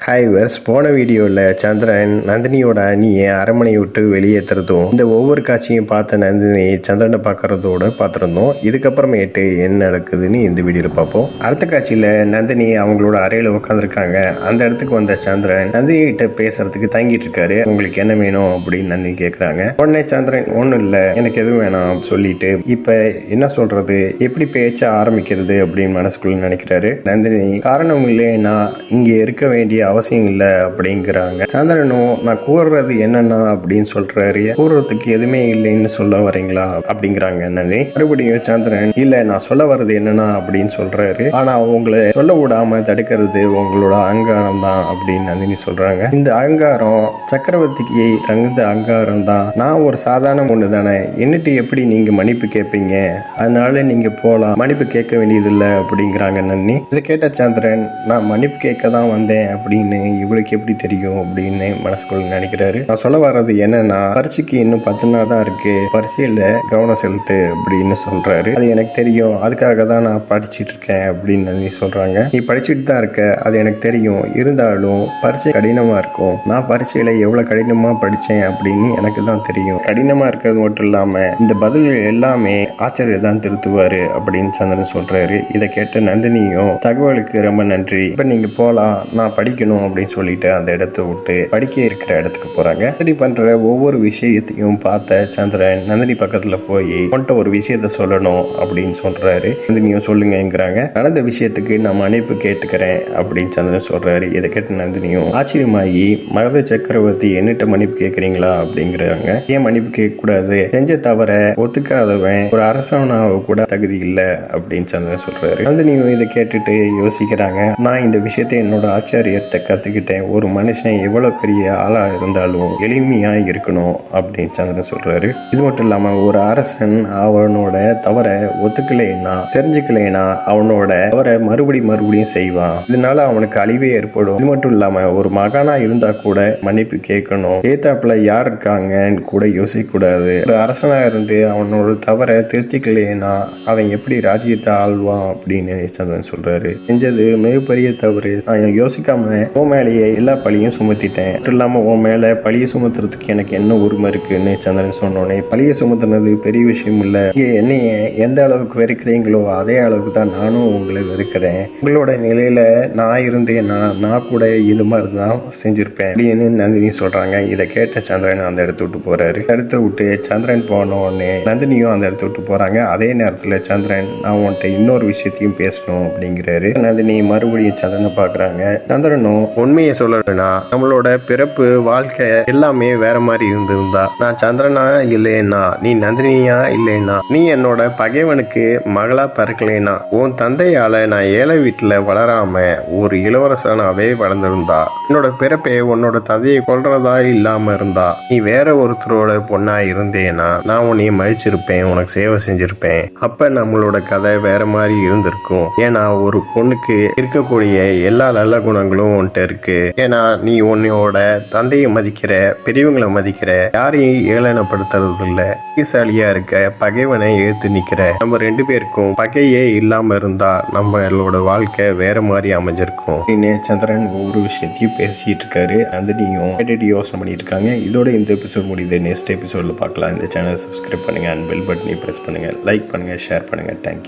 Hi verse, போன வீடியோவில் சந்திரன் நந்தினியோட அணியை அரண்மனையை விட்டு வெளியேற்றுறதும் இந்த ஒவ்வொரு காட்சியும் பார்த்த நந்தினி சந்திரனை பார்க்கறதோட பார்த்துருந்தோம். இதுக்கப்புறமேட்டு என்ன நடக்குதுன்னு இந்த வீடியோவில் பார்ப்போம். அடுத்த காட்சியில் நந்தினி அவங்களோட அறையில் உட்காந்துருக்காங்க. அந்த இடத்துக்கு வந்த சந்திரன் நந்தினி கிட்ட பேசுறதுக்கு தங்கிட்டு இருக்காரு. உங்களுக்கு என்ன வேணும் அப்படின்னு நந்தினி கேட்குறாங்க. உடனே சந்திரன் ஒன்றும் இல்லை, எனக்கு எதுவும் வேணாம் சொல்லிட்டு இப்போ என்ன சொல்றது, எப்படி பேச்ச ஆரம்பிக்கிறது அப்படின்னு மனசுக்குள்ள நினைக்கிறாரு. நந்தினி காரணம் இல்லை, நான் இங்கே இருக்க வேண்டிய அவசியம் இல்லை அப்படிங்கிறாங்க. சந்திரனும் நான் கூறுறது என்னன்னா அப்படின்னு சொல்றாரு. கூறுறதுக்கு எதுவுமே இல்லைன்னு சொல்ல வரீங்களா அப்படிங்கிறாங்க. என்னன்னு மறுபடியும் சந்திரன் இல்ல, நான் சொல்ல வர்றது என்னன்னா அப்படின்னு சொல்றாரு. ஆனா உங்களை சொல்ல விடாம தடுக்கிறது உங்களோட அகங்காரம் தான் அப்படின்னு நந்தினி சொல்றாங்க. இந்த அகங்காரம் சக்கரவர்த்திக்கு தகுந்த அகங்காரம் தான். நான் ஒரு சாதாரண ஒண்ணு தானே, என்னட்டு எப்படி நீங்க மன்னிப்பு கேட்பீங்க, அதனால நீங்க போலாம், மன்னிப்பு கேட்க வேண்டியது இல்லை அப்படிங்கிறாங்க நந்தினி. இதை கேட்ட சந்திரன் நான் மன்னிப்பு கேட்க தான் வந்தேன் அப்படின்னு இவளுக்கு எப்படி தெரியும் அப்படின்னு மனசுக்குள்ள நினைக்கிறாரு. நான் சொல்ல வர்றது என்னன்னா, பரீட்சைக்கு இன்னும் 10 நாள் தான் இருக்கு, பரீட்சையில கவனம் செலுத்து அப்படின்னு சொல்றாரு. அது எனக்கு தெரியும், அதுக்காக தான் நான் படிச்சுட்டு இருக்கேன் அப்படின்னு சொல்றாங்க. நீ படிச்சுட்டு தான் இருக்க, அது எனக்கு தெரியும், இருந்தாலும் பரீட்சை கடினமா இருக்கும். நான் பரீட்சையில எவ்வளவு கடினமா படிச்சேன் அப்படின்னு எனக்கு தான் தெரியும். கடினமா இருக்கிறது மட்டும் இல்லாம இந்த பதில்கள் எல்லாமே ஆச்சரியம் தான் திருத்துவாரு அப்படின்னு சந்திரன் சொல்றாரு. இதை கேட்ட நந்தினியும் தகவலுக்கு ரொம்ப நன்றி, இப்ப நீங்க போலாம், நான் படிக்கணும் அப்படின்னு சொல்லிட்டு அந்த இடத்தை விட்டு படிக்க இருக்கிற இடத்துக்கு போறாங்க. நந்தினி பண்ற ஒவ்வொரு விஷயத்தையும் பார்த்த சந்திரன் நந்தினி பக்கத்துல போய் உன்கிட்ட ஒரு விஷயத்த சொல்லணும் அப்படின்னு சொல்றாரு. நந்தினியும் சொல்லுங்கிறாங்க. நடந்த விஷயத்துக்கு நான் மன்னிப்பு கேட்டுக்கிறேன் அப்படின்னு சந்திரன் சொல்றாரு. இதை கேட்ட நந்தினியும் ஆச்சரியமாகி மகத சக்கரவர்த்தி என்னிட்ட மன்னிப்பு கேட்கறீங்களா அப்படிங்கிறாங்க. ஏன் மன்னிப்பு கேட்க கூடாது, செஞ்ச தவிர ஒத்துக்காதவன் ஒரு அரசனாக கூட தகுதி இல்லை அப்படின்னு சந்திரன் சொல்றாரு. நந்தினியும் இதை கேட்டுட்டு யோசிக்கிறாங்க. நான் இந்த விஷயத்தை என்னோட ஆச்சாரியர்கிட்ட கத்துக்கிட்டேன், ஒரு மனுஷன் எவ்வளவு பெரிய ஆளா இருந்தாலும் எளிமையா இருக்கணும் அப்படின்னு சந்திரன் சொல்றாரு. இது மட்டும் இல்லாம ஒரு அரசன் அவனோட தவற ஒத்துக்கலைன்னா தெரிஞ்சுக்கலைன்னா அவனோட தவற மறுபடியும் செய்வான், இதனால அவனுக்கு அழிவே ஏற்படும். இது மட்டும் இல்லாம ஒரு மகானா இருந்தா கூட மன்னிப்பு கேட்கணும், ஏத்தாப்புல யார் இருக்காங்கன்னு கூட யோசிக்க கூடாது. ஒரு அரசனா இருந்து அவனோட தவற திருத்திக்கலைன்னா அவன் எப்படி ராஜ்யத்தை ஆள்வான் அப்படின்னு சந்திரன் சொல்றாரு. செஞ்சது மிகப்பெரிய தவறு, நான் யோசிக்காம உன் மேலேயே எல்லா பழியும் சுமத்திட்டேன், மட்டும் இல்லாம உன் மேல பழிய சுமத்துறதுக்கு எனக்கு என்ன உரிமை இருக்குன்னு சந்திரன் சொன்னோன்னே, பழிய சுமத்துனது பெரிய விஷயம் இல்ல, என்னைய எந்த அளவுக்கு வெறுக்கிறீங்களோ அதே அளவுக்கு தான் நானும் உங்களை வெறுக்கிறேன், உங்களோட நிலையில நான் இருந்தேன்னா நான் கூட இது மாதிரி தான் செஞ்சிருப்பேன் அப்படின்னு நந்தினி சொல்றாங்க. இதை கேட்ட சந்திரன் அந்த இடத்த விட்டு போறாரு. இடத்த விட்டு சந்திரன் போன உடனே நந்தினியும் அந்த இடத்த விட்டு போறாங்க. அதே நேரத்துல சந்திரன் நான் உன்கிட்ட இன்னொரு விஷயத்தையும் பேசணும் அப்படிங்கிறாரு. நந்தினி மறுபடியும் சந்திரனை பாக்குறாங்க. சந்திரனும் உண்மையை சொல்லணும்னா நம்மளோட பிறப்பு வாழ்க்கை எல்லாமே வேற மாதிரி இருந்திருந்தா, நான் சந்திரனா இல்லைன்னா, நீ நந்தினியா இல்லைன்னா, நீ என்னோட பகைவனுக்கு மகளா பிறக்கலைன்னா, உன் தந்தையால நான் ஏழை வீட்டுல வளராம ஒரு இளவரசனாவே வளர்ந்திருந்தா, என்னோட பிறப்பே உன்னோட தந்தையை கொல்றதா இல்லாம இருந்தா, நீ வேற ஒருத்தரோட பொண்ணா இருந்தேன்னா நான் உன்னைய மதிச்சிருப்பேன், உனக்கு சேவை செஞ்சிருப்பேன், அப்ப நம்மளோட கதை வேற மாதிரி இருந்திருக்கும். ஏன்னா ஒரு பொண்ணுக்கு இருக்கக்கூடிய எல்லா நல்ல குணங்களும் உன்கிட்ட இருக்கு. ஏன்னா நீ உன்னோட தந்தையை மதிக்கிற, பெரியவங்களை மதிக்கிற, யாரையும் ஏளனப்படுத்துறது இல்ல, புத்திசாலியா இருக்க, பகைவனை ஏத்து நிக்கிற. நம்ம 2 பேருக்கும் பகையே இல்லாம இருந்தா நம்மளோட வாழ்க்கை வேற மாதிரி அமைஞ்சிருக்கும். சந்திரன் ஒவ்வொரு விஷயத்தையும் பேசிட்டு இருக்காரு. நந்தினியும் கேட்டுட்டு யோசனை பண்ணிட்டு இருக்காங்க. இதோட இந்த எபிசோட் முடியுது. நெக்ஸ்ட் எபிசோட்ல பார்க்கலாம். இந்த சேனல் சப்ஸ்கிரைப் பண்ணுங்க, அண்ட் பெல் பட்டனை பிரஸ் பண்ணுங்க, லைக் பண்ணுங்க, ஷேர் பண்ணுங்க. தேங்க்யூ.